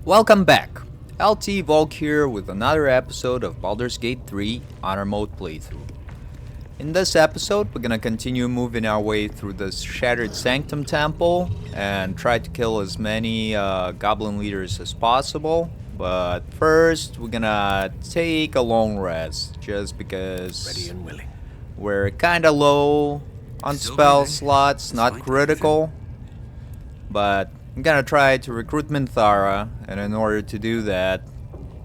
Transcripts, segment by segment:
Welcome back. LT Volk here with another episode of Baldur's Gate 3 Honor Mode playthrough. In this episode, we're gonna continue moving our way through this Shattered Sanctum Temple and try to kill as many Goblin Leaders as possible. But first, we're gonna take a long rest, just because Ready and willing. we're kinda low on spell slots, not critical. But I'm gonna try to recruit Minthara, and in order to do that,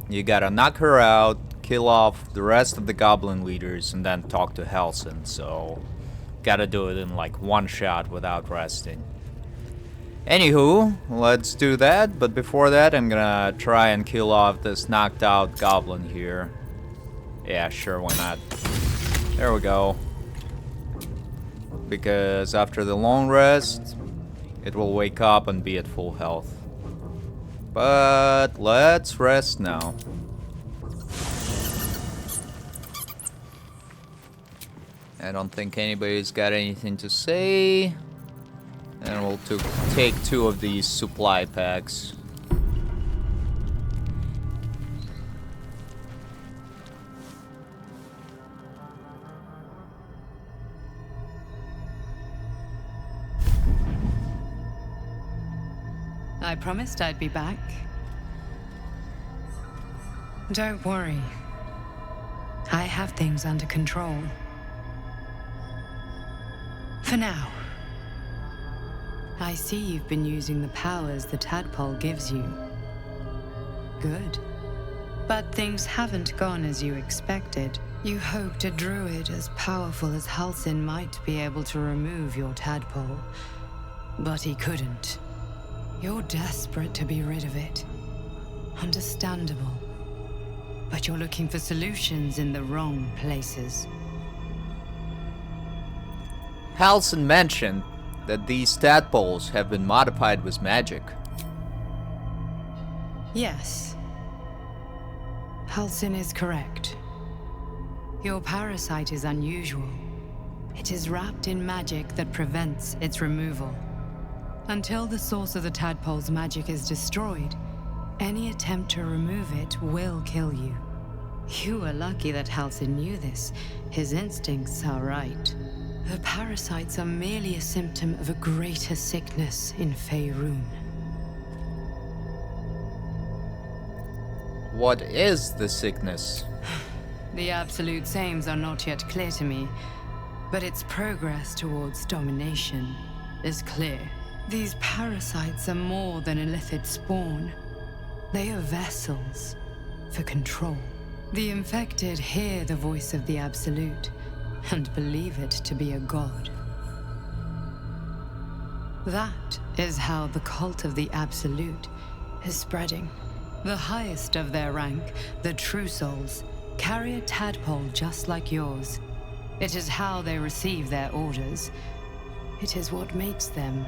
you gotta knock her out, kill off the rest of the Goblin Leaders, and then talk to Halsin, so gotta do it in like one shot without resting. Anywho, let's do that, but before that I'm gonna try and kill off this knocked out goblin here. Yeah, sure, why not? There we go. Because after the long rest, it will wake up and be at full health. But let's rest now. I don't think anybody's got anything to say. And we'll take two of these supply packs. I promised I'd be back. Don't worry. I have things under control. For now. I see you've been using the powers the tadpole gives you. Good. But things haven't gone as you expected. You hoped a druid as powerful as Halsin might be able to remove your tadpole. But he couldn't. You're desperate to be rid of it. Understandable. But you're looking for solutions in the wrong places. Halsin mentioned that these tadpoles have been modified with magic. Yes. Halsin is correct. Your parasite is unusual. It is wrapped in magic that prevents its removal. Until the source of the tadpole's magic is destroyed, any attempt to remove it will kill you. You were lucky that Halsin knew this. His instincts are right. The parasites are merely a symptom of a greater sickness in Faerun. What is the sickness? The absolute sames are not yet clear to me, but its progress towards domination is clear. These parasites are more than a lithid spawn. They are vessels for control. The infected hear the voice of the Absolute and believe it to be a god. That is how the cult of the Absolute is spreading. The highest of their rank, the True Souls, carry a tadpole just like yours. It is how they receive their orders. It is what makes them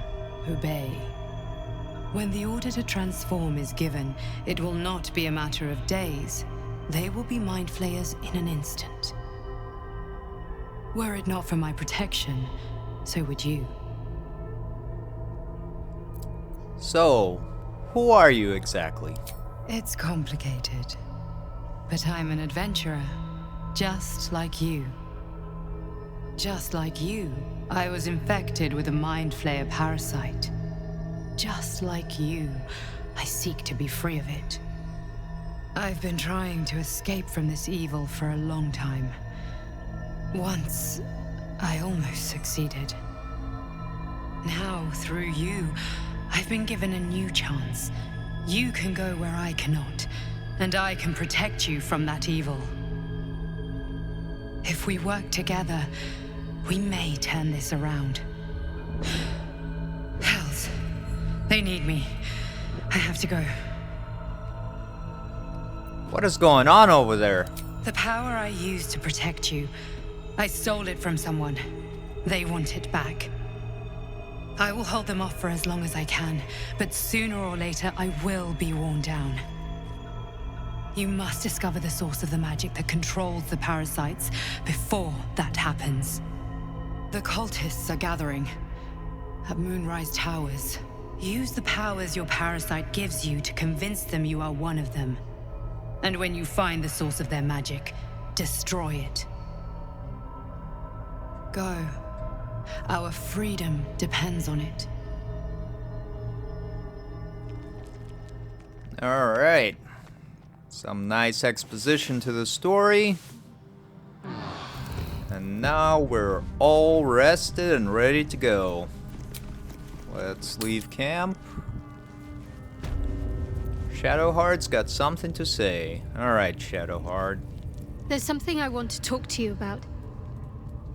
obey. When the order to transform is given, it will not be a matter of days. They will be mind flayers in an instant. Were it not for my protection, so would you. So, who are you exactly? It's complicated, but I'm an adventurer, just like you. Just like you, I was infected with a mind flayer parasite. Just like you, I seek to be free of it. I've been trying to escape from this evil for a long time. Once, I almost succeeded. Now, through you, I've been given a new chance. You can go where I cannot, and I can protect you from that evil. If we work together, we may turn this around. Hells, they need me. I have to go. What is going on over there? The power I used to protect you, I stole it from someone. They want it back. I will hold them off for as long as I can, but sooner or later I will be worn down. You must discover the source of the magic that controls the parasites before that happens. The cultists are gathering at Moonrise Towers. Use the powers your parasite gives you to convince them you are one of them. And when you find the source of their magic, destroy it. Go. Our freedom depends on it. Alright. Some nice exposition to the story. And now we're all rested and ready to go. Let's leave camp. Shadowheart's got something to say. Alright, Shadowheart. There's something I want to talk to you about.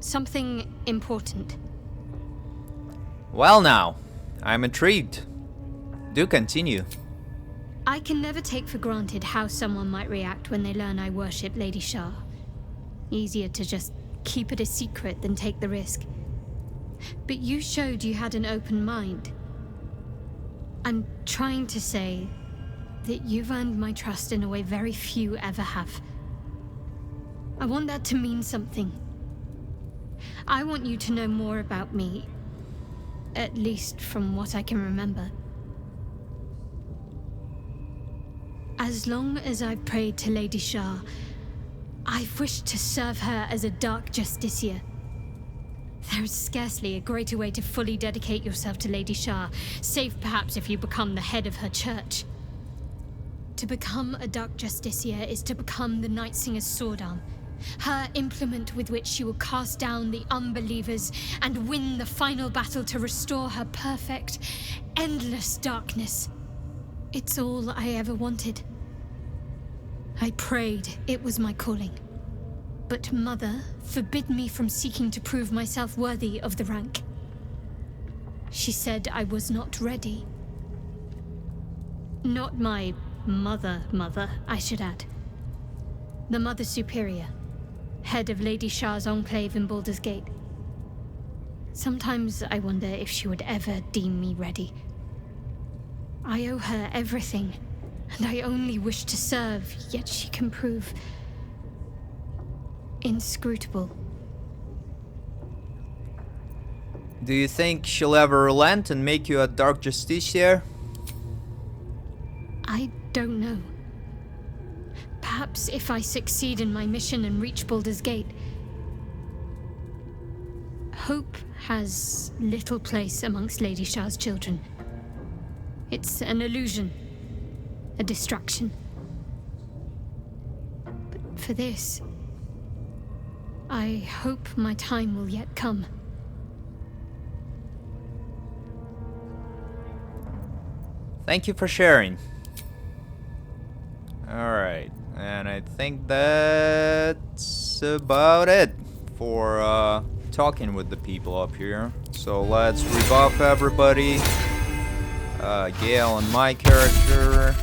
Something important. Well now, I'm intrigued. Do continue. I can never take for granted how someone might react when they learn I worship Lady Shah. Easier to just keep it a secret than take the risk. But you showed you had an open mind. I'm trying to say that you've earned my trust in a way very few ever have. I want that to mean something. I want you to know more about me, at least from what I can remember. As long as I've prayed to Lady Shah, I've wished to serve her as a dark justiciar. There is scarcely a greater way to fully dedicate yourself to Lady Shah, save perhaps if you become the head of her church. To become a dark justiciar is to become the Night Singer's sword arm, her implement with which she will cast down the unbelievers and win the final battle to restore her perfect, endless darkness. It's all I ever wanted. I prayed it was my calling. But Mother forbid me from seeking to prove myself worthy of the rank. She said I was not ready. Not my mother, I should add. The Mother Superior, head of Lady Shah's enclave in Baldur's Gate. Sometimes I wonder if she would ever deem me ready. I owe her everything, and I only wish to serve, yet she can prove inscrutable. Do you think she'll ever relent and make you a dark justiciar? I don't know. Perhaps if I succeed in my mission and reach Baldur's Gate. Hope has little place amongst Lady Shah's children. It's an illusion, a distraction. But for this, I hope my time will yet come. Thank you for sharing. Alright, and I think that's about it for talking with the people up here. So let's rebuff everybody. Gale and my character.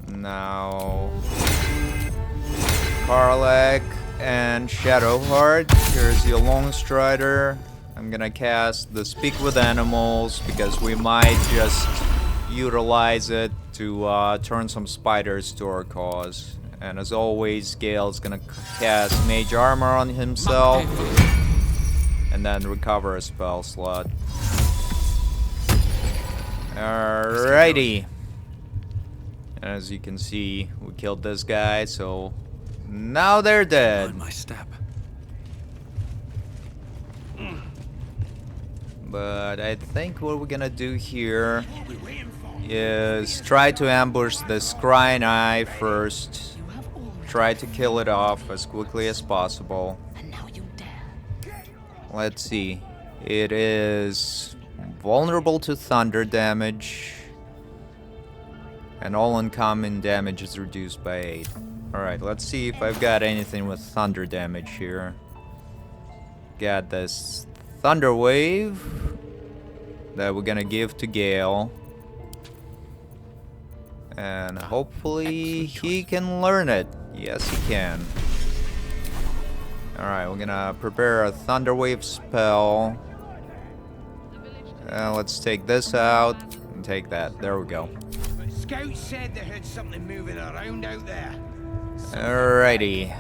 Now Karlach and Shadowheart. Here's the Lone Strider. I'm gonna cast the Speak with Animals because we might just utilize it to turn some spiders to our cause. And as always, Gale's gonna cast Mage Armor on himself and then recover a spell slot. Alrighty. As you can see, we killed this guy, so now they're dead. My step. But I think what we're gonna do here is try to ambush this Scrying Eye first. Try to kill it off as quickly as possible. Let's see. It is vulnerable to thunder damage. And all uncommon damage is reduced by 8. Alright, let's see if I've got anything with thunder damage here. Got this Thunder Wave that we're gonna give to Gale. And hopefully he can learn it. Yes, he can. Alright, we're gonna prepare a Thunder Wave spell. Let's take this out and take that. There we go. Scouts said they heard something moving around out there. Alrighty.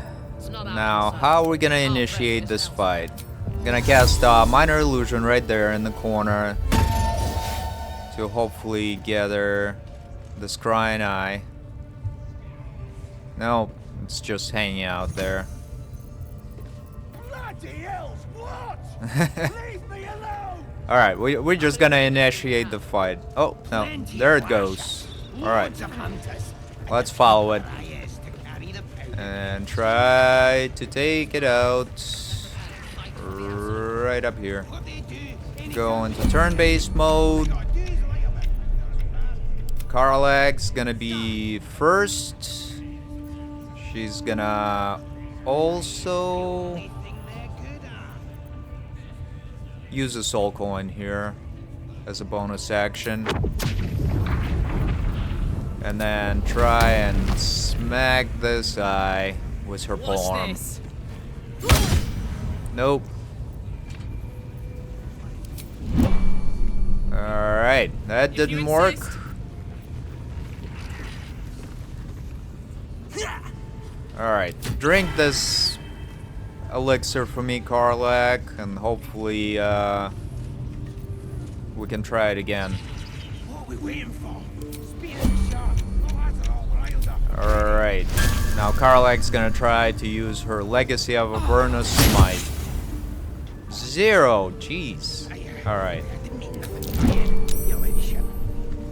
Now, how are we gonna initiate this fight? I'm gonna cast Minor Illusion right there in the corner. to hopefully gather the scrying eye. No, it's just hanging out there. Bloody hell's what? Leave me alone! Alright, we're just gonna initiate the fight. Oh, no, there it goes. Alright, let's follow it. And try to take it out. Right up here. Go into turn-based mode. Karlach's gonna be first. She's gonna also use a soul coin here as a bonus action. And then try and smack this eye with her polearm. Nope. Alright, that didn't work. Alright, drink this elixir for me, Karlach, and hopefully we can try it again. What are we waiting for? Speed and shot. The lads are all riled up. Alright, now Karlach's gonna try to use her Legacy of Avernus Smite. 0, jeez. Alright. I didn't mean nothing. Your ladyship.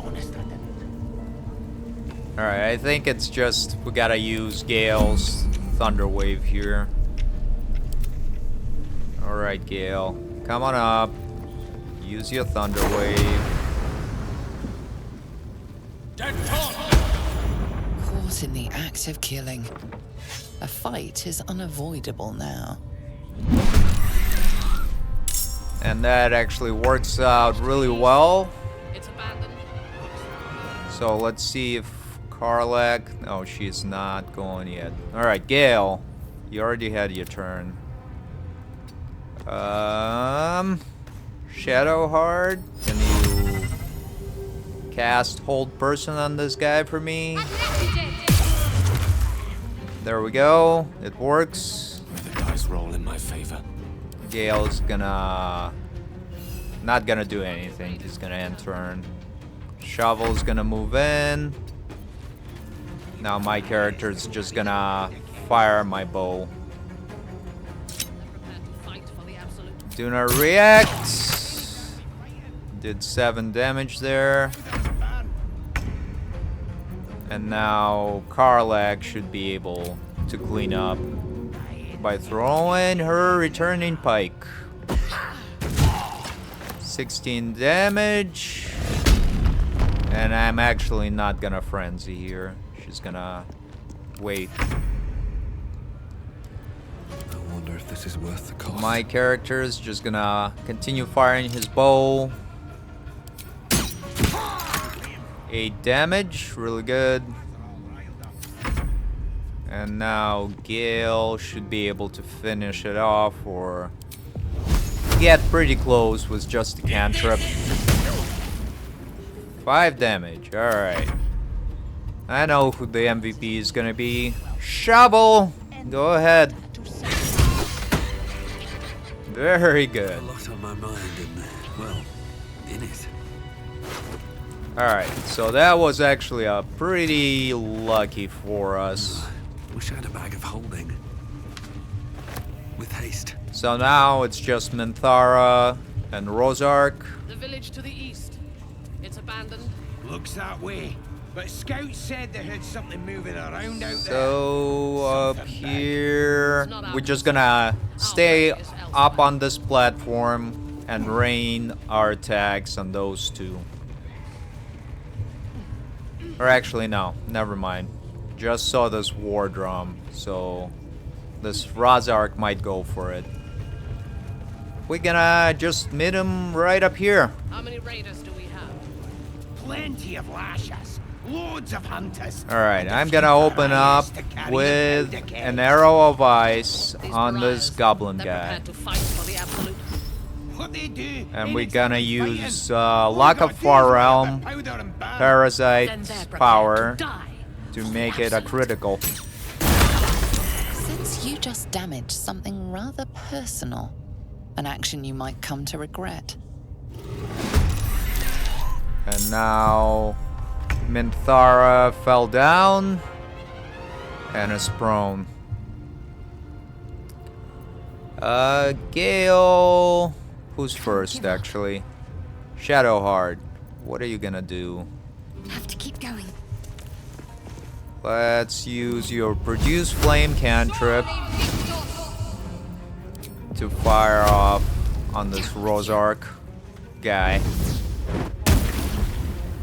Honest, I didn't. Alright, I think it's just we gotta use Gale's Thunder Wave here. Alright, Gale. Come on up. Use your Thunder Wave. Caught in the act of killing. A fight is unavoidable now. And that actually works out really well. It's abandoned. So let's see if Karlach... No, she's not going yet. Alright, Gale. You already had your turn. Shadowheart, can you cast Hold Person on this guy for me? There we go. It works. May the dice roll in my favor. Gale's gonna... not gonna do anything. He's gonna end turn. Shovel's gonna move in. Now my character's just gonna fire my bow. Prepare to fight for the absolute. Do not react. Did 7 damage there. And now Karlach should be able to clean up by throwing her returning pike. 16 damage. And I'm actually not gonna frenzy here. She's gonna wait. I wonder if this is worth the cost. My character is just gonna continue firing his bow. 8 damage, really good. And now Gale should be able to finish it off or get pretty close with just a cantrip. 5 damage, alright. I know who the MVP is gonna be. Shovel! Go ahead. Very good. A lot on my mind and, well, in it. Alright, so that was actually a pretty lucky for us. Wish I had a bag of holding. With haste. So now it's just Minthara and Rosark. The village to the east. It's abandoned. Looks that way. But scouts said they heard something moving around out So up Something big. here, we're just gonna stay up on this platform and rain our attacks on those two. Or actually, no, never mind. Just saw this war drum, so this Rosark might go for it. We're gonna just meet him right up here. How many raiders do we have? there. Plenty of lashes. Loads of hunters. Alright, I'm gonna open up with an arrow of ice These on this pariahs, goblin they're guy. prepared to fight for the absolute. What they do. And ain't we're it gonna fighting? use All Lock you of gotta do is Far grab a Realm powder and bam. Then Parasite they're prepared power to die. to make it a critical. Since you just damaged something rather personal, an action you might come to regret. And now Minthara fell down and is prone. Gale. Who's first, actually? Shadowheart. What are you gonna do? Have to keep going. Let's use your produce flame cantrip to fire off on this Rosark guy.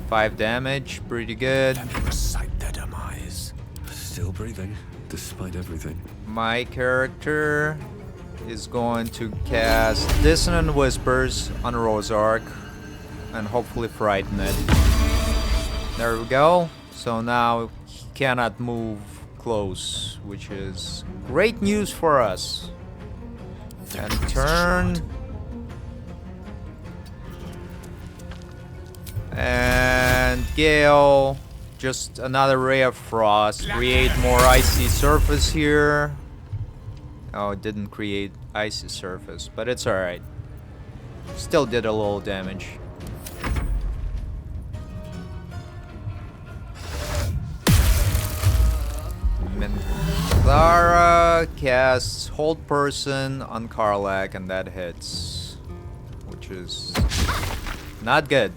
5 damage, pretty good. Let me recite their demise. Still breathing, despite everything. My character is going to cast Dissonant Whispers on Rosark and hopefully frighten it. There we go. So now he cannot move close, which is great news for us. And turn. And Gale, just another ray of frost. Create more icy surface here. Oh, it didn't create icy surface, but it's alright. Still did a little damage. Minthara casts Hold Person on Karlak, and that hits. Which is not good.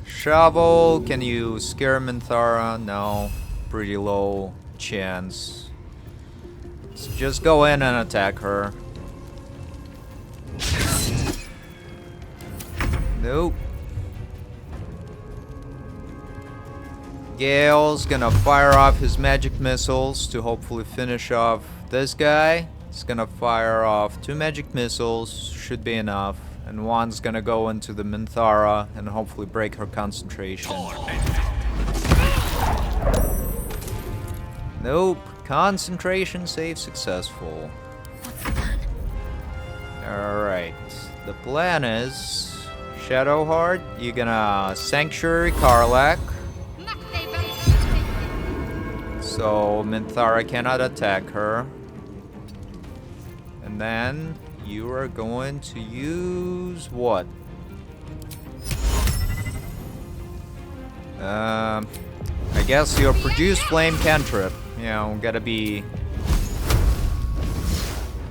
Shovel, can you scare Minthara? No. Pretty low chance. Let's just go in and attack her. Nope. Gale's gonna fire off his magic missiles to hopefully finish off this guy. He's gonna fire off 2 magic missiles, should be enough. And one's gonna go into the Minthara and hopefully break her concentration. Nope. Concentration save successful. What's the plan? Alright. The plan is... Shadowheart, you're gonna Sanctuary Karlak. So Minthara cannot attack her. And then you are going to use what? I guess your Produce Flame cantrip. You know, gotta be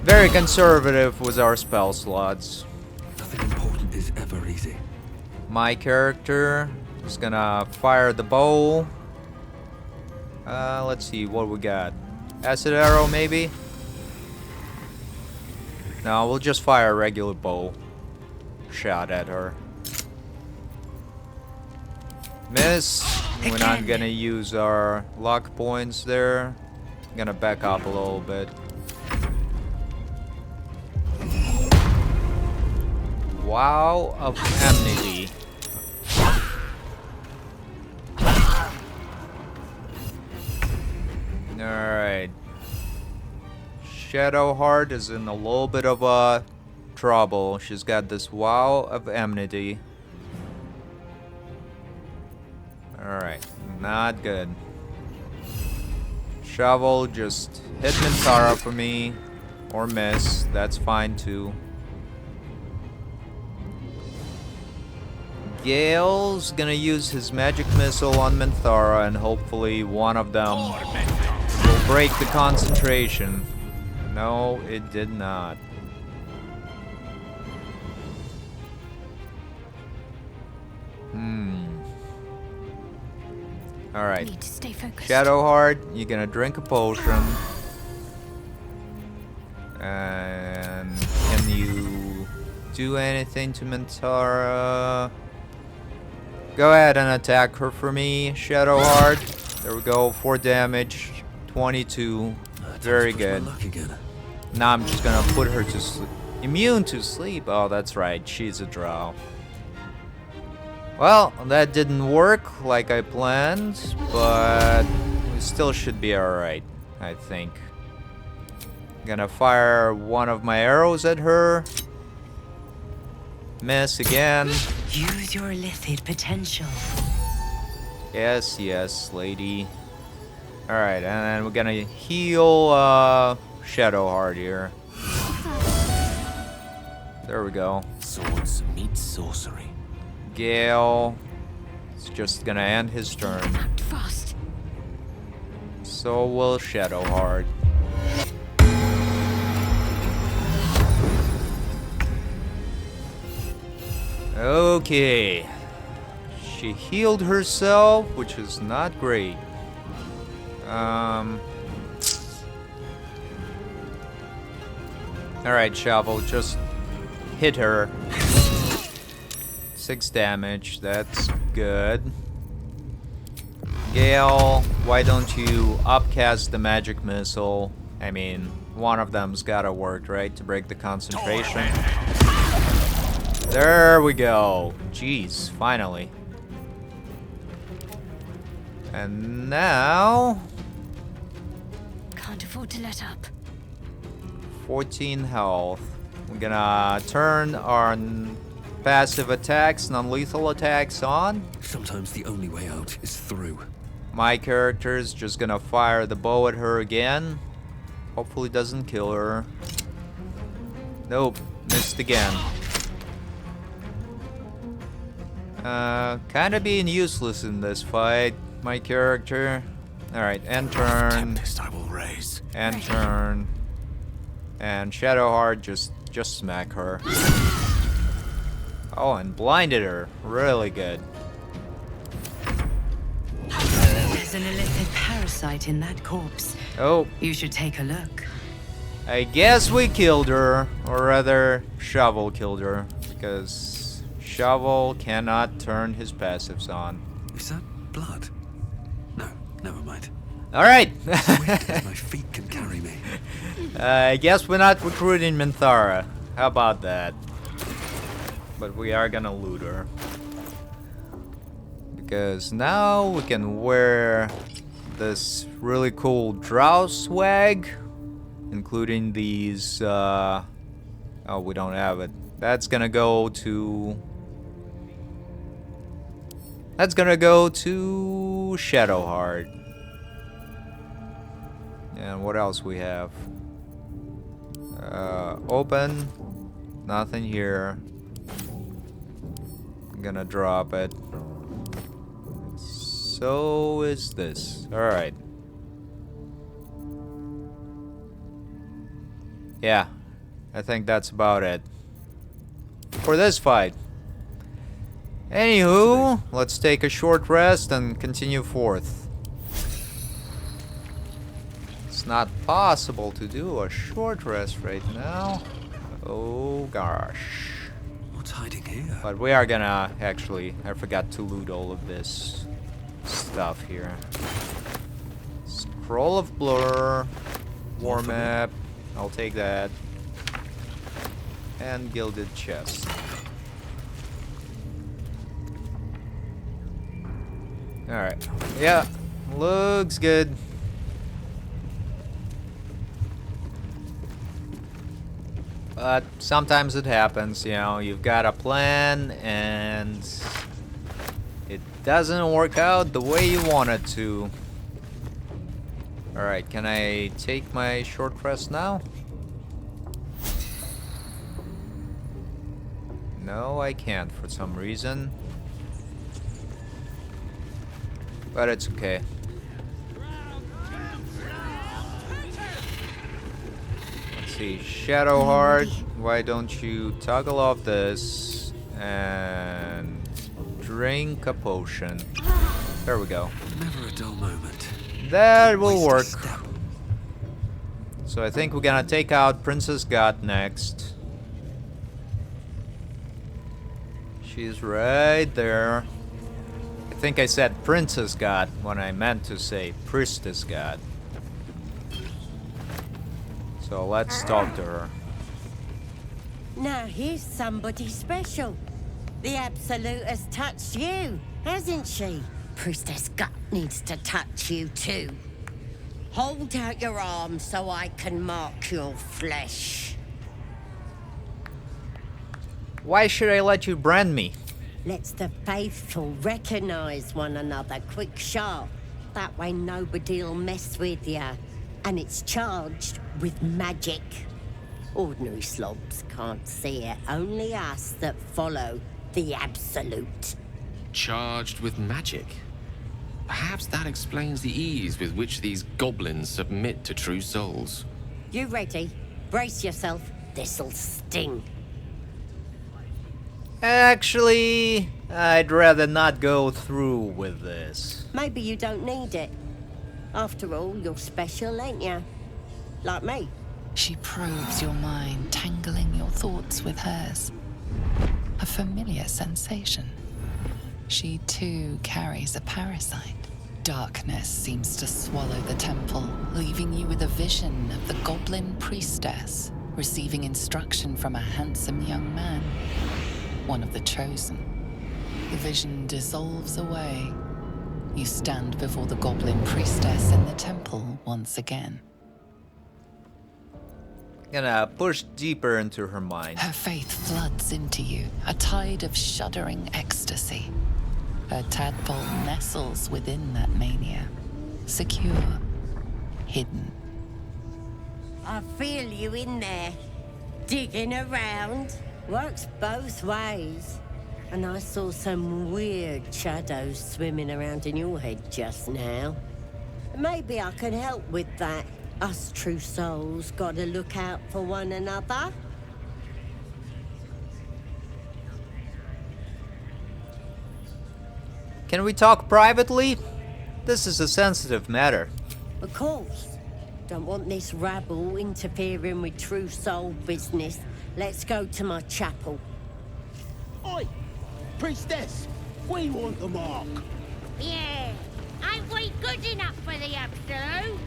very conservative with our spell slots. Nothing important is ever easy. My character is gonna fire the bow. Let's see what we got. Acid arrow, maybe? No, we'll just fire a regular bow shot at her. Miss. We're not gonna use our luck points there. Gonna back up a little bit. Wow of Amnesty. Alright. Shadowheart is in a little bit of trouble. She's got this Wow of Enmity. Alright, not good. Shovel, just hit Minthara for me. Or miss, that's fine too. Gale's gonna use his magic missile on Minthara and hopefully one of them will break the concentration. No, it did not. Alright. Need to stay focused. Shadowheart, you're gonna drink a potion. And can you do anything to Minthara? Go ahead and attack her for me, Shadowheart. There we go, 4 damage, 22. Very good. Now I'm just gonna put her to sleep. Immune to sleep? Oh, that's right, she's a drow. Well, that didn't work like I planned, but we still should be alright, I think. Gonna fire one of my arrows at her. Miss again. Use your illicit potential. Yes, yes, lady. Alright, and we're gonna heal Shadowheart here. There we go. Swords meet sorcery. Gale is just gonna end his turn. Act fast. So will Shadowheart. Okay. She healed herself, which is not great. Alright, Shovel, just hit her. 6 damage, that's good. Gale, why don't you upcast the magic missile? I mean, one of them's gotta work, right? To break the concentration. There we go. Jeez, finally. And now... Can't afford to let up. 14 health. We're gonna turn our passive attacks, non-lethal attacks on. Sometimes the only way out is through. My character's just gonna fire the bow at her again. Hopefully doesn't kill her. Nope, missed again. Kinda being useless in this fight, my character. Alright, end turn. Tempest I will raise. End turn. And Shadowheart, just smack her. Oh, and blinded her. Really good. There's an illicit parasite in that corpse. Oh, You should take a look. I guess we killed her. Or rather, Shovel killed her. Because Shovel cannot turn his passives on. Is that blood? No, never mind. Alright. My feet can carry me. I guess we're not recruiting Minthara. How about that? But we are gonna loot her. Because now we can wear this really cool drow swag. Including these, oh, we don't have it. That's gonna go to... That's gonna go to Shadowheart. And what else we have? Open. Nothing here. I'm gonna drop it. So is this. Alright. Yeah. I think that's about it. For this fight. Anywho, let's take a short rest and continue forth. It's not possible to do a short rest right now. Oh gosh. What's hiding here? But we are gonna actually, I forgot to loot all of this stuff here. Scroll of Blur, War Map, I'll take that. And Gilded Chest. Alright, yeah, looks good. But sometimes it happens, you know, you've got a plan and it doesn't work out the way you want it to. Alright, can I take my short rest now? No, I can't for some reason. But it's okay. Let's see, Shadowheart, why don't you toggle off this and drink a potion. There we go. Never a dull moment. That will Waste a work. step. So I think we're gonna take out Princess God next. She's right there. I think I said Princess God when I meant to say Priestess God. So let's talk to her. Now here's somebody special. The Absolute has touched you, hasn't she? Priestess Gut needs to touch you too. Hold out your arm so I can mark your flesh. Why should I let you brand me? Let's the faithful recognize one another quick sharp. That way nobody'll mess with ya. And it's charged with magic. Ordinary slobs can't see it, only us that follow the Absolute. Charged with magic. Perhaps that explains the ease with which these goblins submit to true souls. You ready? Brace yourself. This'll sting. Actually, I'd rather not go through with this. Maybe you don't need it. After all, you're special, ain't ya? Like me. She probes your mind, tangling your thoughts with hers. A familiar sensation. She too carries a parasite. Darkness seems to swallow the temple, leaving you with a vision of the Goblin Priestess, receiving instruction from a handsome young man, one of the chosen. The vision dissolves away. You stand before the Goblin Priestess in the temple once again. Gonna push deeper into her mind. Her faith floods into you, a tide of shuddering ecstasy. Her tadpole nestles within that mania, secure, hidden. I feel you in there. Digging around. Works both ways. And I saw some weird shadows swimming around in your head just now. Maybe I can help with that. Us true souls gotta look out for one another. Can we talk privately? This is a sensitive matter. Of course. Don't want this rabble interfering with true soul business. Let's go to my chapel. Oi! Priestess! We want the mark! Yeah. Ain't we good enough for the Absolute?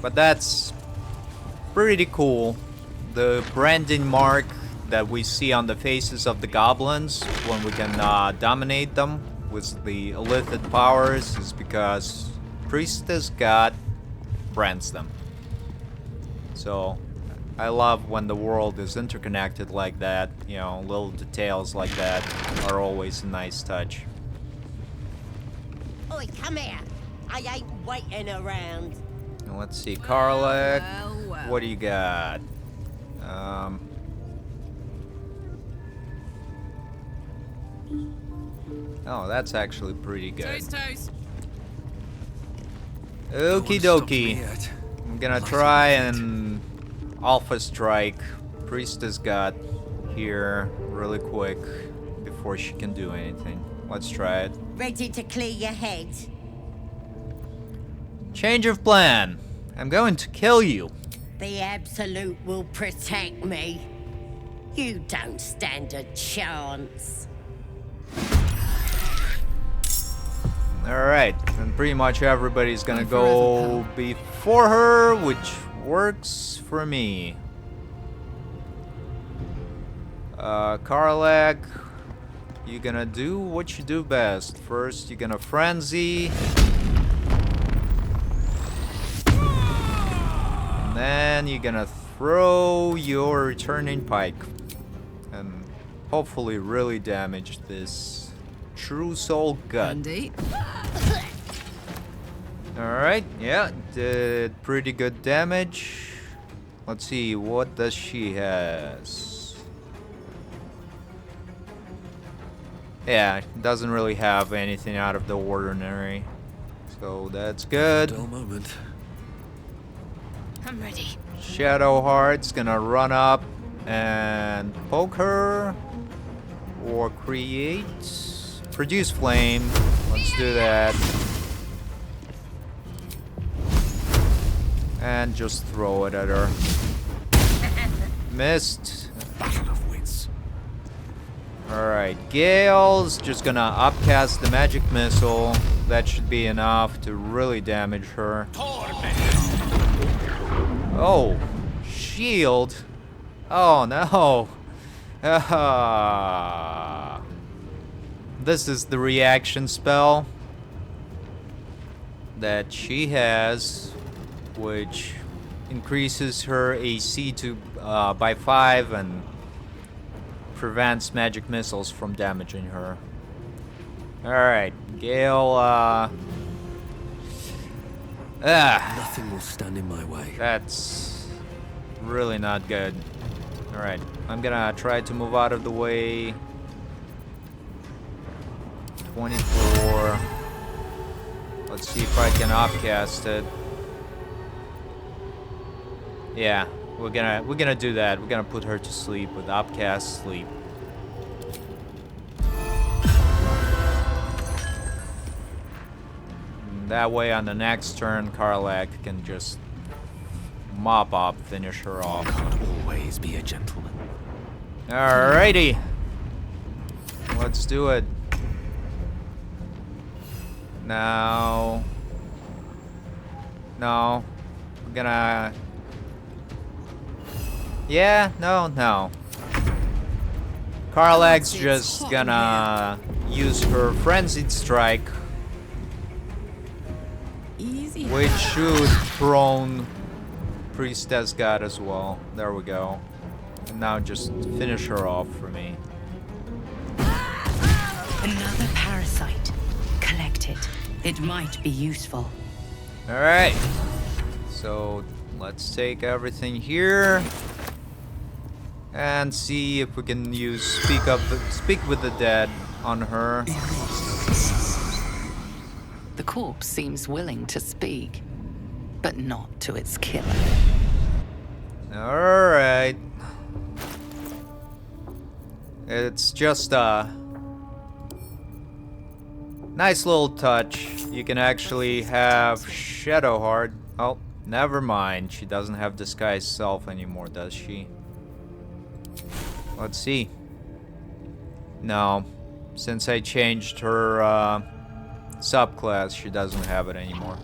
But that's pretty cool. The branding mark that we see on the faces of the goblins when we can dominate them with the illicit powers is because Priestess God brands them. So I love when the world is interconnected like that. You know, little details like that are always a nice touch. Oi, come here. I ain't waiting around. And let's see, Karlak, well. what do you got? Oh, that's actually pretty good. Toast, toast. Okie No one stopped me dokie. yet. I'm gonna Light try on the and Alpha Strike Priestess God here really quick before she can do anything. Let's try it. Ready to clear your head? Change of plan. I'm going to kill you. The Absolute will protect me. You don't stand a chance. Alright, and pretty much everybody's gonna I'm go forever before her, which works for me. Karlak, you're gonna do what you do best. First, you're gonna frenzy. And then you're gonna throw your returning pike. And hopefully really damage this true soul gut. Andy. Alright, yeah, did pretty good damage. Let's see, what does she has? Yeah, doesn't really have anything out of the ordinary. So that's good. Dull moment. I'm ready. Shadowheart's gonna run up and poke her. Or produce flame. Let's do that. And just throw it at her. Missed. Battle of wits. Alright, Gale's just gonna upcast the magic missile. That should be enough to really damage her. Oh, shield. Oh no. This is the reaction spell that she has, which increases her AC to by 5 and prevents magic missiles from damaging her. Alright, Gale, Nothing will stand in my way. that's really not good. Alright, I'm gonna try to move out of the way. 24. Let's see if I can upcast it. Yeah, we're gonna do that. We're gonna put her to sleep with upcast sleep. That way on the next turn, Karlak can just mop up, finish her off. Can't always be a gentleman. Alrighty. Let's do it. Now. No. We're gonna... Yeah, no. Karlak's just gonna use her Frenzied Strike, which should prone Priestess God as well. There we go. And now just finish her off for me. Another parasite. Collect it. It might be useful. Alright. So let's take everything here and see if we can use Speak with the Dead on her. The corpse seems willing to speak, but not to its killer. Alright. It's just a nice little touch. You can actually have Shadowheart. Oh, never mind. She doesn't have Disguise Self anymore, does she? Let's see. No. Since I changed her subclass, she doesn't have it anymore.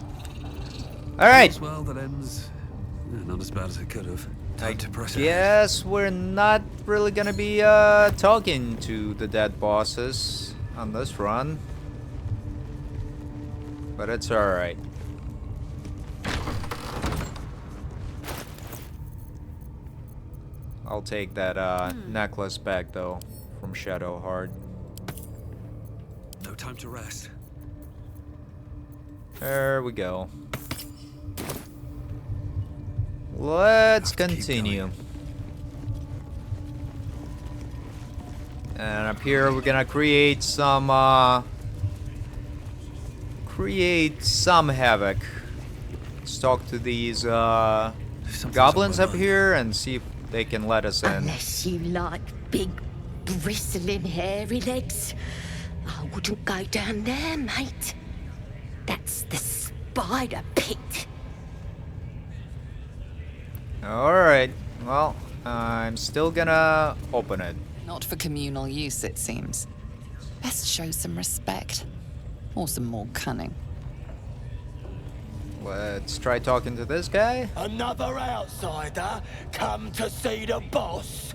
Alright. Well, that ends not as bad as it could have. Time to press ahead. Yes, we're not really gonna be talking to the dead bosses on this run. But it's alright. I'll take that necklace back though from Shadowheart. No time to rest. There we go. Let's continue. And up here we're gonna create some havoc. Let's talk to these goblins up here and see if they can let us in. Unless you like big, bristling, hairy legs, I wouldn't go down there, mate. That's the spider pit. Alright, well, I'm still gonna open it. Not for communal use, it seems. Best show some respect. Or some more cunning. Let's try talking to this guy. Another outsider come to see the boss?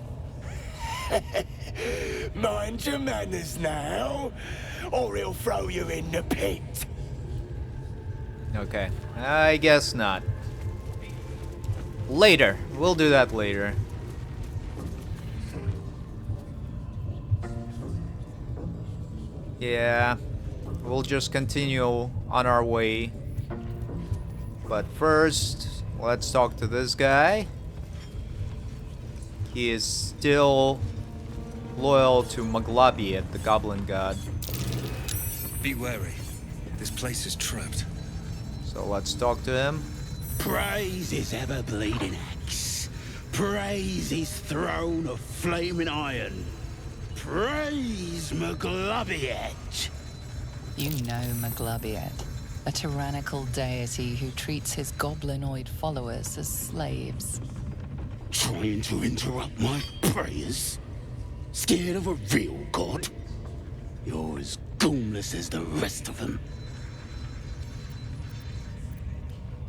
Mind your manners now, or he'll throw you in the pit. Okay, I guess not. Later. We'll do that later. Yeah, we'll just continue on our way. But first, let's talk to this guy. He is still loyal to Maglabiet, the Goblin God. Be wary. This place is trapped. So let's talk to him. Praise his ever-bleeding axe. Praise his throne of flaming iron. Praise Maglabiet. You know Maglabiet, a tyrannical deity who treats his goblinoid followers as slaves. Trying to interrupt my prayers? Scared of a real god? You're as goonless as the rest of them.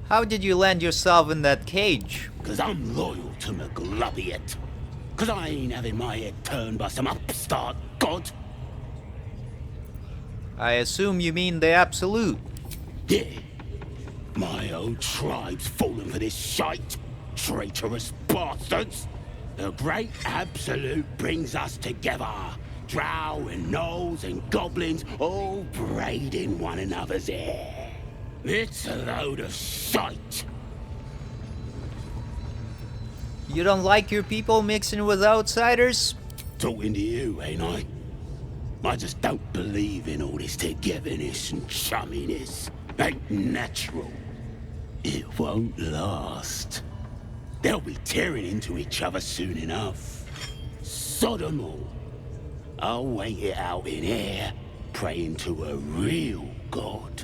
How did you land yourself in that cage? 'Cause I'm loyal to Maglabiet. 'Cause I ain't having my head turned by some upstart god. I assume you mean the Absolute. Yeah. My old tribe's fallen for this shite. Traitorous bastards. The great Absolute brings us together. drow and gnolls and goblins all braiding one another's hair. It's a load of shite. You don't like your people mixing with outsiders? Talking to you, ain't I? I just don't believe in all this togetherness and chumminess. Ain't natural. It won't last. They'll be tearing into each other soon enough. Sod 'em all. I'll wait it out in here, praying to a real god.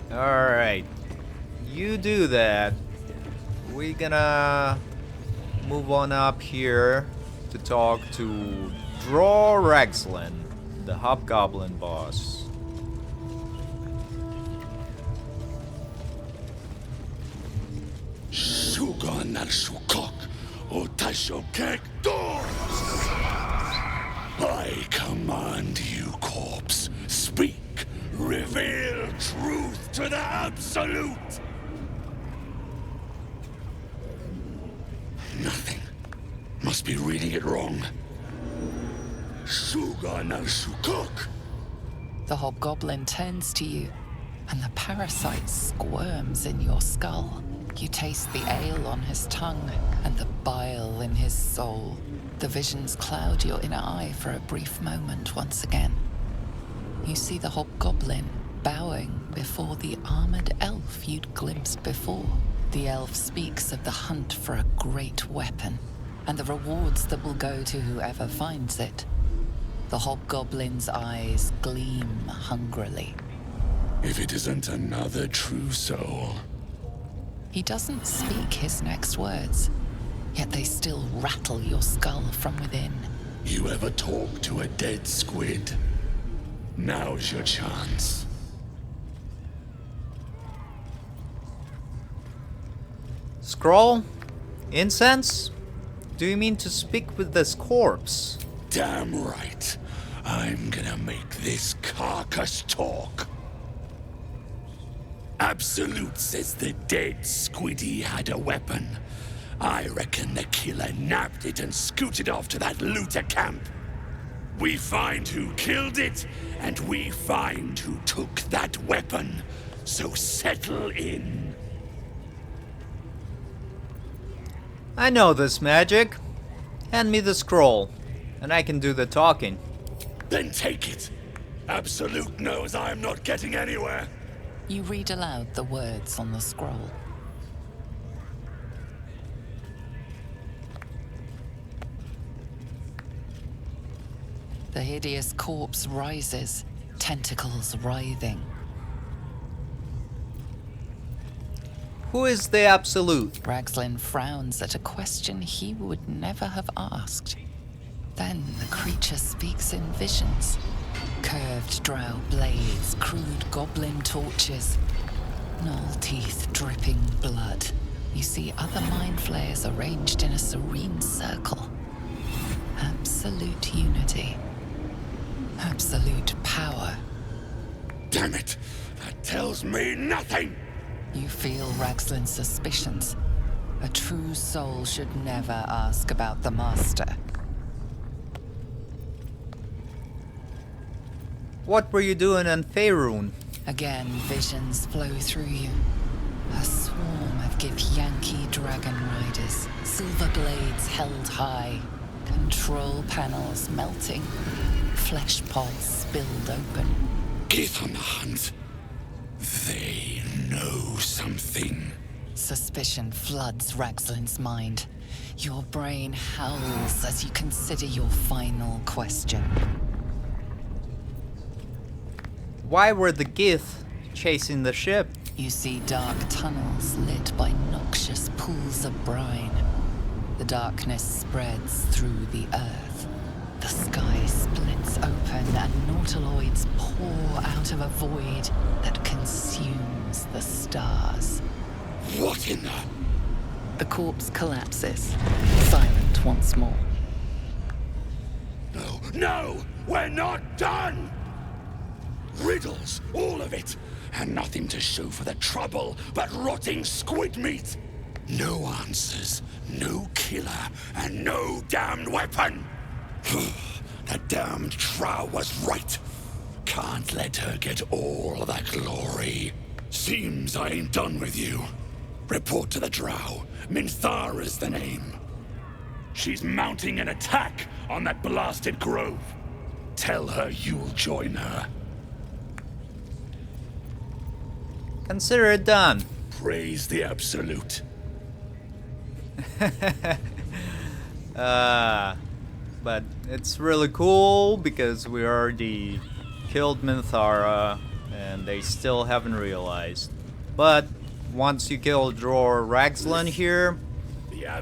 Alright. You do that. We're gonna move on up here to talk to Ragslin, the hobgoblin boss. Shugan al Shukok, Otashokek Doors. I command you, corpse. Speak. Reveal truth to the Absolute. Nothing. Must be reading it wrong. Shugan al Shukok. The hobgoblin turns to you, and the parasite squirms in your skull. You taste the ale on his tongue and the bile in his soul. The visions cloud your inner eye for a brief moment once again. You see the hobgoblin bowing before the armored elf you'd glimpsed before. The elf speaks of the hunt for a great weapon and the rewards that will go to whoever finds it. The hobgoblin's eyes gleam hungrily. If it isn't another true soul. He doesn't speak his next words, yet they still rattle your skull from within. You ever talk to a dead squid? Now's your chance. Scroll? Incense? Do you mean to speak with this corpse? Damn right. I'm gonna make this carcass talk. Absolute says the dead squiddy had a weapon. I reckon the killer nabbed it and scooted off to that looter camp. We find who killed it, and we find who took that weapon. So settle in. I know this magic. Hand me the scroll, and I can do the talking. Then take it. Absolute knows I'm not getting anywhere. You read aloud the words on the scroll. The hideous corpse rises, tentacles writhing. Who is the Absolute? Ragslin frowns at a question he would never have asked. Then the creature speaks in visions. Curved drow blades, crude goblin torches, gnoll teeth dripping blood. You see other mind flayers arranged in a serene circle. Absolute unity. Absolute power. Damn it! That tells me nothing! You feel Ragslin's suspicions. A true soul should never ask about the Master. What were you doing in Faerun? Again, visions flow through you. A swarm of Githyanki dragon riders, silver blades held high, control panels melting, flesh pods spilled open. Get on the hunt. They know something. Suspicion floods Ragslin's mind. Your brain howls as you consider your final question. Why were the Gith chasing the ship? You see dark tunnels lit by noxious pools of brine. The darkness spreads through the earth. The sky splits open and nautiloids pour out of a void that consumes the stars. What in the... The corpse collapses, silent once more. No, no! We're not done! Riddles, all of it, and nothing to show for the trouble but rotting squid meat. No answers, no killer, and no damned weapon. That damn Drow was right. Can't let her get all that glory. Seems I ain't done with you. Report to the Drow. Minthara's the name. She's mounting an attack on that blasted grove. Tell her you'll join her. Consider it done. Praise the Absolute. But it's really cool because we already killed Minthara and they still haven't realized. But once you kill Dror Ragzlin here,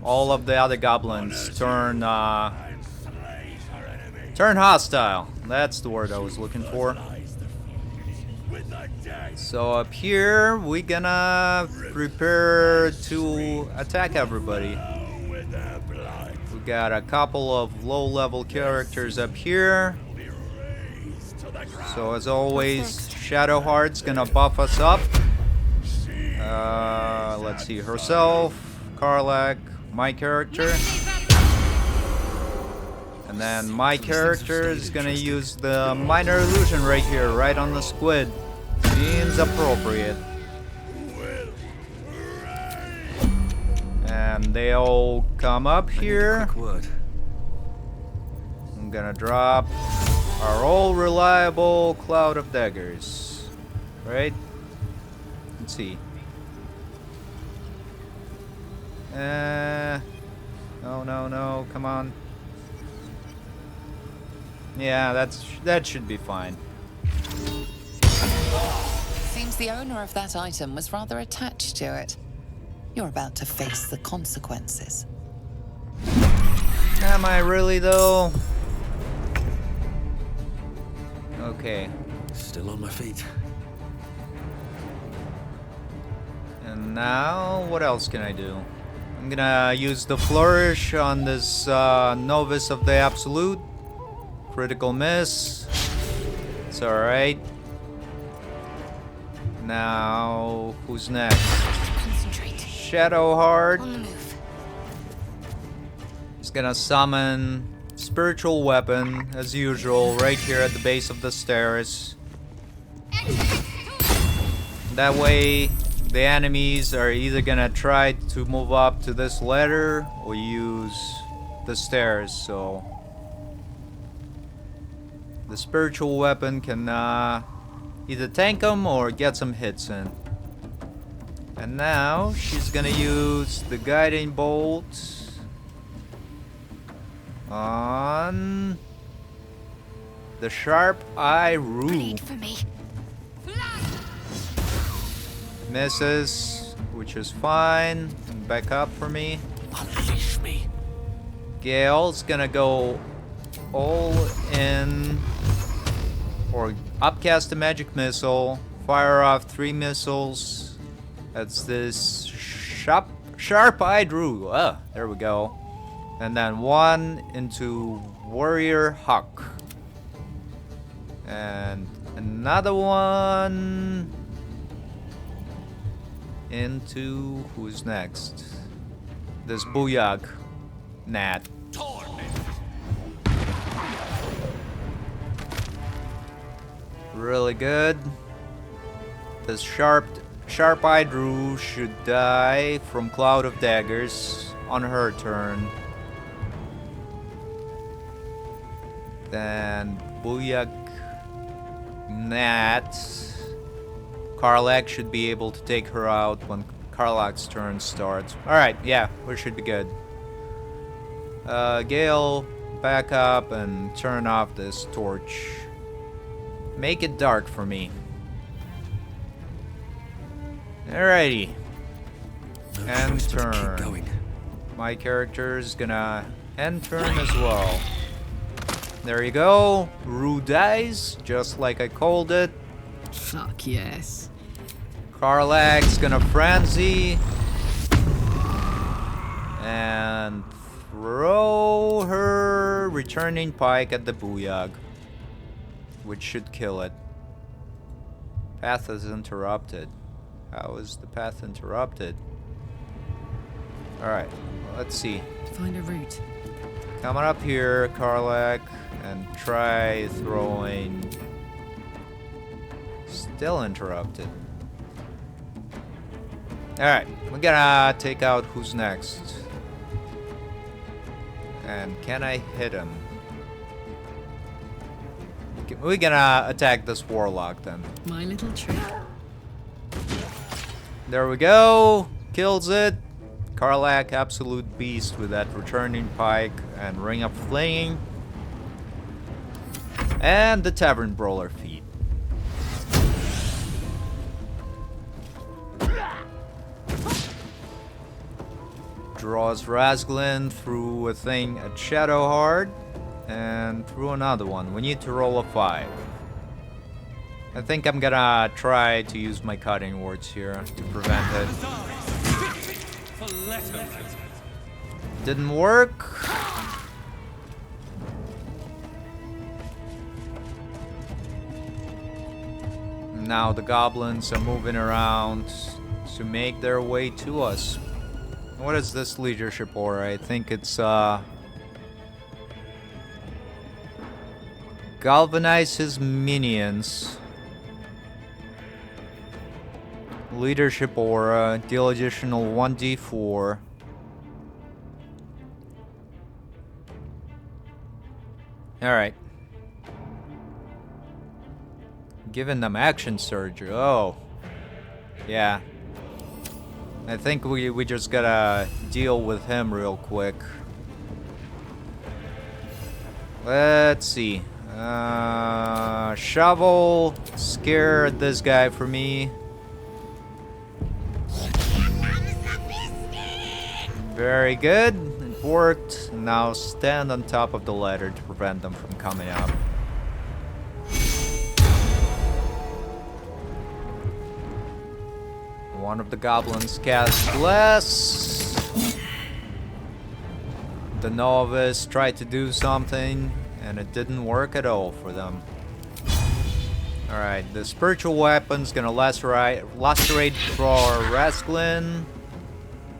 all of the other goblins turn hostile. That's the word I was looking for. So up here, we're gonna prepare to attack everybody. We got a couple of low-level characters up here. So as always, Shadowheart's gonna buff us up. Let's see, herself, Karlach, my character. And then my character is gonna use the minor illusion right here, right on the squid. Seems appropriate. And they all come up here. I'm gonna drop our all reliable cloud of daggers. Right? Let's see. No, come on. Yeah, that should be fine. Seems the owner of that item was rather attached to it. You're about to face the consequences. Am I really though? Okay. Still on my feet. And now, what else can I do? I'm gonna use the flourish on this novice of the Absolute. Critical miss. It's alright. Now, who's next? Concentrate. Shadowheart. On the move. He's gonna summon spiritual weapon, as usual, right here at the base of the stairs. That way, the enemies are either gonna try to move up to this ladder or use the stairs, so the spiritual weapon can either tank them or get some hits in. And now she's gonna use the guiding bolt on the sharp eye rule. Bleed for me. Misses, which is fine. Back up for me. Unleash me. Gale's gonna go all in, or upcast a magic missile, fire off 3 missiles. That's this sharp-eyed rule. There we go. And then 1 into Warrior Hawk. And another one into who's next? This Booyag Nat. Really good. This sharp-eyed Rue should die from Cloud of Daggers on her turn. Then Booyag Nat. Karlach should be able to take her out when Karlach's turn starts. Alright, yeah, we should be good. Gale, back up and turn off this torch. Make it dark for me. Alrighty. End turn. My character's gonna end turn as well. There you go. Rue dies, just like I called it. Fuck yes. Karlach's gonna frenzy and throw her returning pike at the Booyag, which should kill it. Path is interrupted. How is the path interrupted? Alright, let's see. Find a route. Come on up here, Karlak, and try throwing... Still interrupted. Alright, we're gonna take out who's next. And can I hit him? We're gonna attack this warlock then. My little trick. There we go. Kills it. Karlak, absolute beast with that returning pike and ring of flame. And the tavern brawler feat. Draws Razglin through a thing at Shadowheart and through another one. We need to roll a 5. I think I'm gonna try to use my cutting words here to prevent it. Didn't work. Now the goblins are moving around to make their way to us. What is this leadership aura? I think it's galvanize his minions. Leadership aura, deal additional 1d4. Alright. Giving them action surge. Oh. Yeah. I think we just gotta deal with him real quick. Let's see. Shovel scared this guy for me. Very good. It worked. Now stand on top of the ladder to prevent them from coming up. One of the goblins cast Bless. The novice tried to do something, and it didn't work at all for them. Alright, the spiritual weapon's gonna lacerate for Rasklin.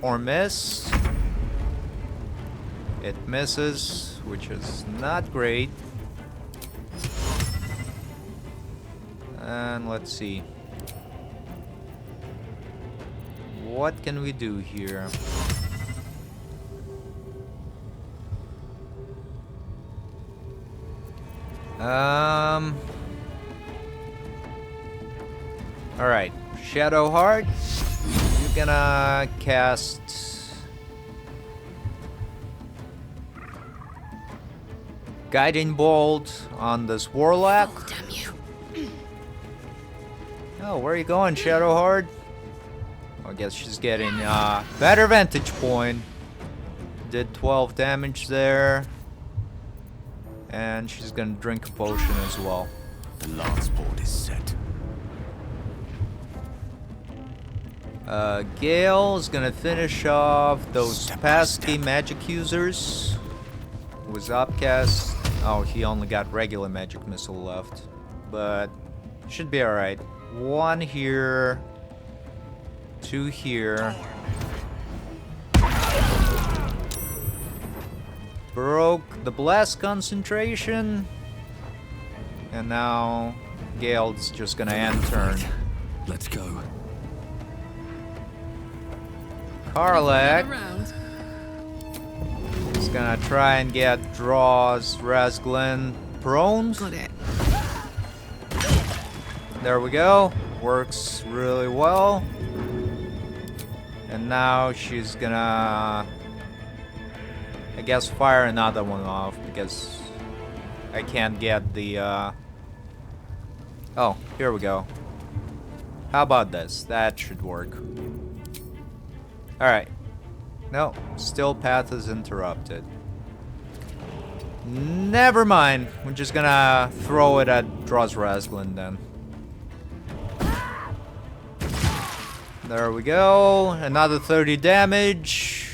Or miss. It misses, which is not great. And let's see. What can we do here? Alright, Shadowheart. You're gonna cast Guiding Bolt on this warlock. Oh, damn you. Oh, where are you going, Shadowheart? I guess she's getting better vantage point. Did 12 damage there. And she's gonna drink a potion as well. The last board is set. Gale is gonna finish off those pesky magic users. Who was upcast. Oh, he only got regular magic missile left. But should be alright. 1 here. 2 here. Broke the blast concentration. And now Gale's just gonna end turn. Let's go. Karlak Around. is gonna try and get draws Razglin prone. Got it. There we go. Works really well. And now she's gonna, I guess, fire another one off because I can't get the oh, here we go. How about this? That should work. Alright. No, still path is interrupted. Never mind. We're just gonna throw it at Draws Razglin then. There we go. Another 30 damage.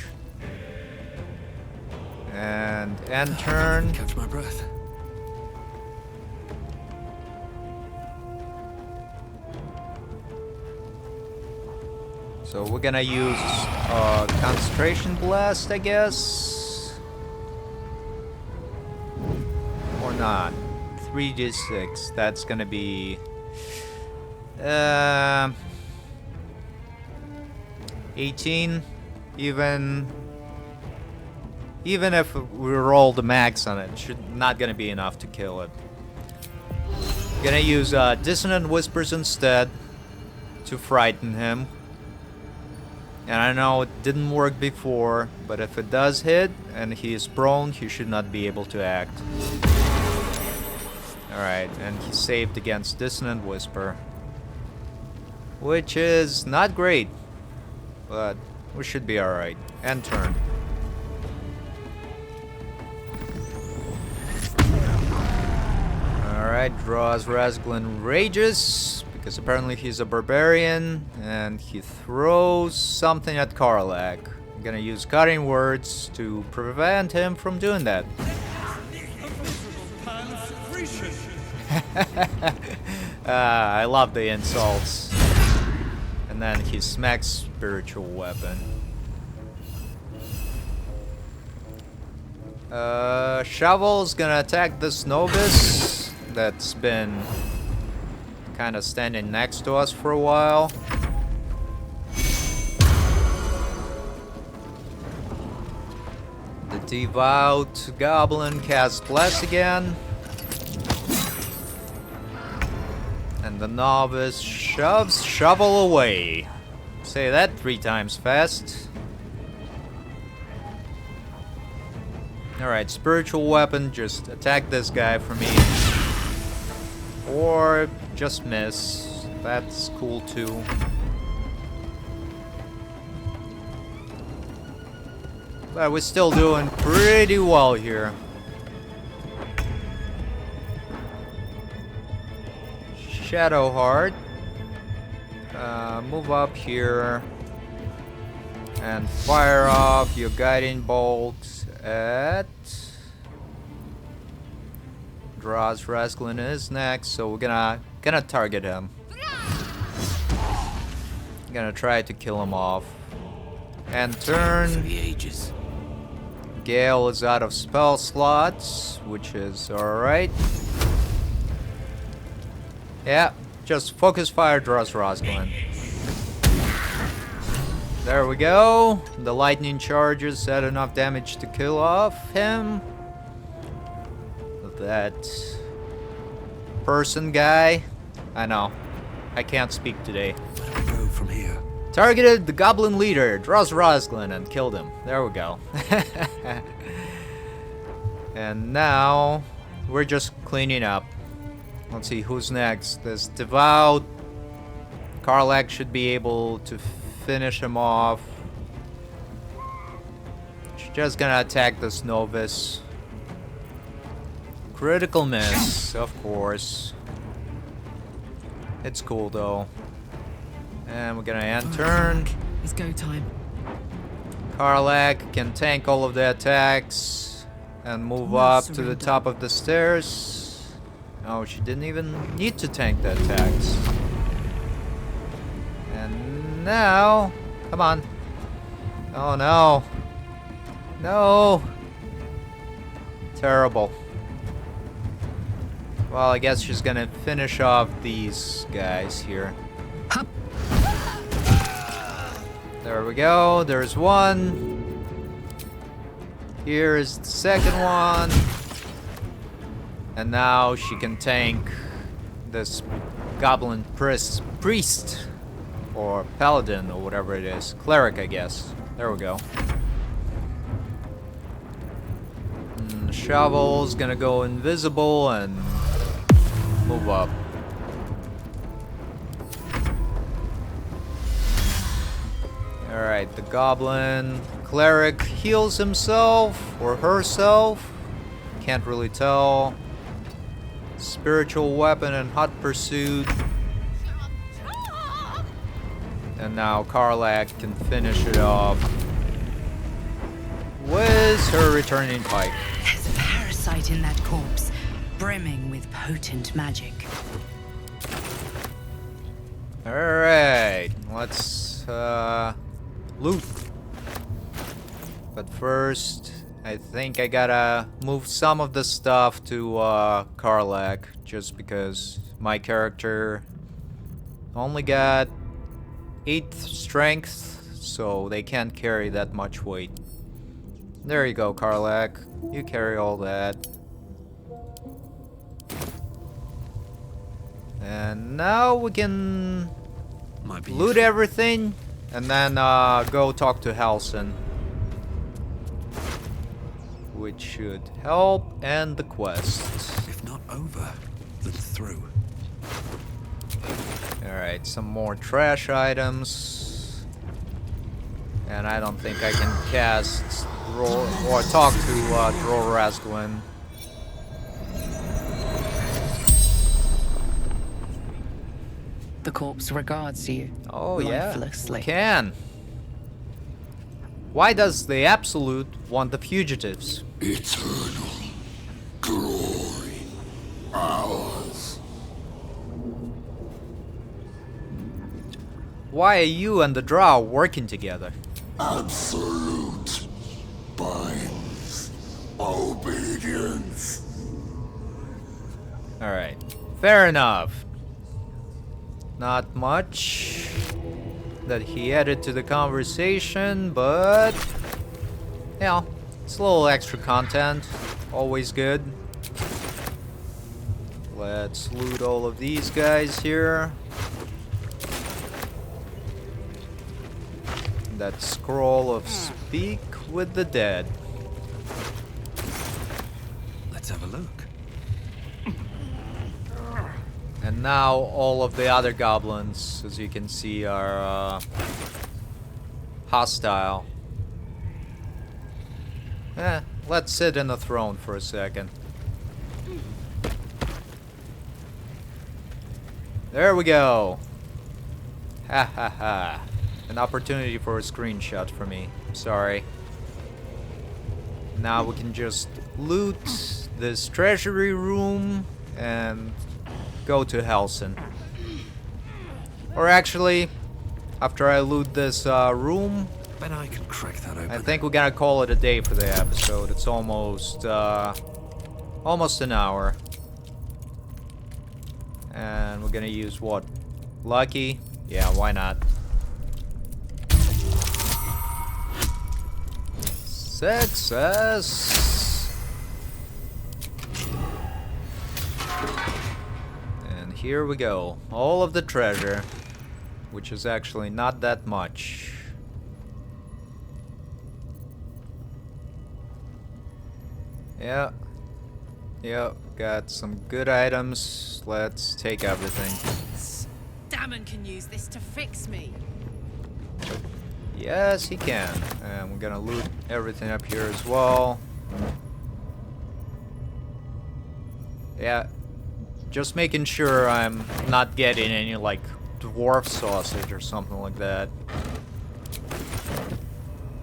And end turn. Catch my breath. So we're gonna use concentration blast, I guess. Come on. 3d6. That's gonna be 18. Even if we roll the max on it, not gonna be enough to kill it. Gonna use Dissonant Whispers instead to frighten him. And I know it didn't work before, but if it does hit and he is prone, he should not be able to act. Alright, and he saved against Dissonant Whisper, which is not great, but we should be alright. End turn. Alright, draws Rasglin Rages, because apparently he's a barbarian, and he throws something at Karlak. I'm gonna use Cutting Words to prevent him from doing that. I love the insults. And then he smacks Spiritual Weapon. Shovel's gonna attack this novice that's been kind of standing next to us for a while. The devout goblin casts Bless again. And the novice shoves Shovel away. Say that 3 times fast. Alright, Spiritual Weapon, just attack this guy for me. Or just miss. That's cool too. But we're still doing pretty well here. Shadowheart. Move up here. And fire off your guiding bolt at... Draws Rasglin is next, so we're gonna target him. Gonna try to kill him off. And turn. For the ages. Gale is out of spell slots, which is alright. Yeah, just focus fire draws Rasglin. There we go. The lightning charges had enough damage to kill off him. That person guy. I know. I can't speak today. Where do we go from here? Targeted the Goblin Leader, draws Rasglin, and killed him. There we go. And now we're just cleaning up. Let's see who's next. This Devout. Karlak should be able to finish him off. She's just gonna attack this novice. Critical miss, of course. It's cool though. And we're gonna end turn. It's go time. Karlak can tank all of the attacks and move up to the top of the stairs. Oh, she didn't even need to tank the attacks. And now, come on. Oh no. No. Terrible. Well, I guess she's gonna finish off these guys here. Hup. There we go. There's one. Here is the second one. And now she can tank this goblin priest. Or paladin, or whatever it is. Cleric, I guess. There we go. Shovel's gonna go invisible and move up. Alright, the goblin cleric heals himself or herself. Can't really tell. Spiritual Weapon and Hot Pursuit. And now Karlak can finish it off with her returning pike. There's a parasite in that corpse, brimming with potent magic. Alright, let's loot. But first, I think I gotta move some of the stuff to Karlak, just because my character only got 8 strength, so they can't carry that much weight. There you go, Karlak. You carry all that. And now we can Might be loot useful. everything and then go talk to Halsin, which should help end the quest. If not over, then through. Alright, some more trash items. And I don't think I can cast or talk to Dror Rasdwin. The corpse regards you. Oh yeah, lifelessly. we can. Why does the Absolute want the fugitives? Eternal glory. Ours. Why are you and the Drow working together? Absolute binds obedience. Alright, fair enough. Not much that he added to the conversation, but yeah, it's a little extra content. Always good. Let's loot all of these guys here. That scroll of Speak with the Dead. Let's have a look. And now all of the other goblins, as you can see, are hostile. Let's sit in the throne for a second. There we go. Ha ha ha. An opportunity for a screenshot for me. Sorry. Now we can just loot this treasury room and go to Halsin. Or actually, after I loot this room, Bet I can crack that open. I think we're gonna call it a day for the episode. It's almost an hour. And we're gonna use what? Lucky? Yeah, why not? Success! And here we go. All of the treasure, which is actually not that much. Yeah. Yep, got some good items. Let's take everything. Damon can use this to fix me. Yes, he can. And we're gonna loot everything up here as well. Yeah, just making sure I'm not getting any, like, dwarf sausage or something like that.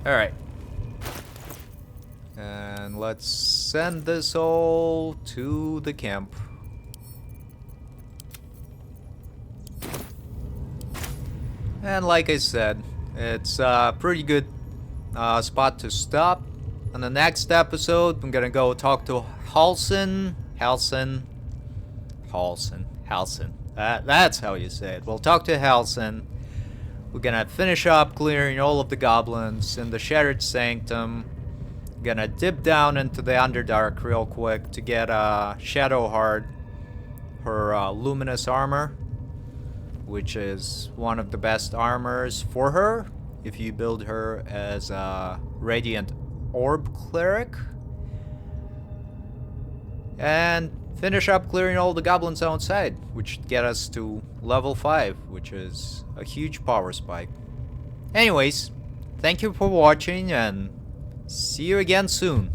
Alright. And let's send this all to the camp. And like I said, it's a pretty good spot to stop. On the next episode, I'm gonna go talk to Halsin. That's how you say it. We'll talk to Halsin. We're gonna finish up clearing all of the goblins in the Shattered Sanctum. Gonna dip down into the Underdark real quick to get Shadowheart, her luminous armor, which is one of the best armors for her if you build her as a Radiant Orb Cleric. And finish up clearing all the goblins outside, which should get us to level 5, which is a huge power spike. Anyways, thank you for watching and see you again soon.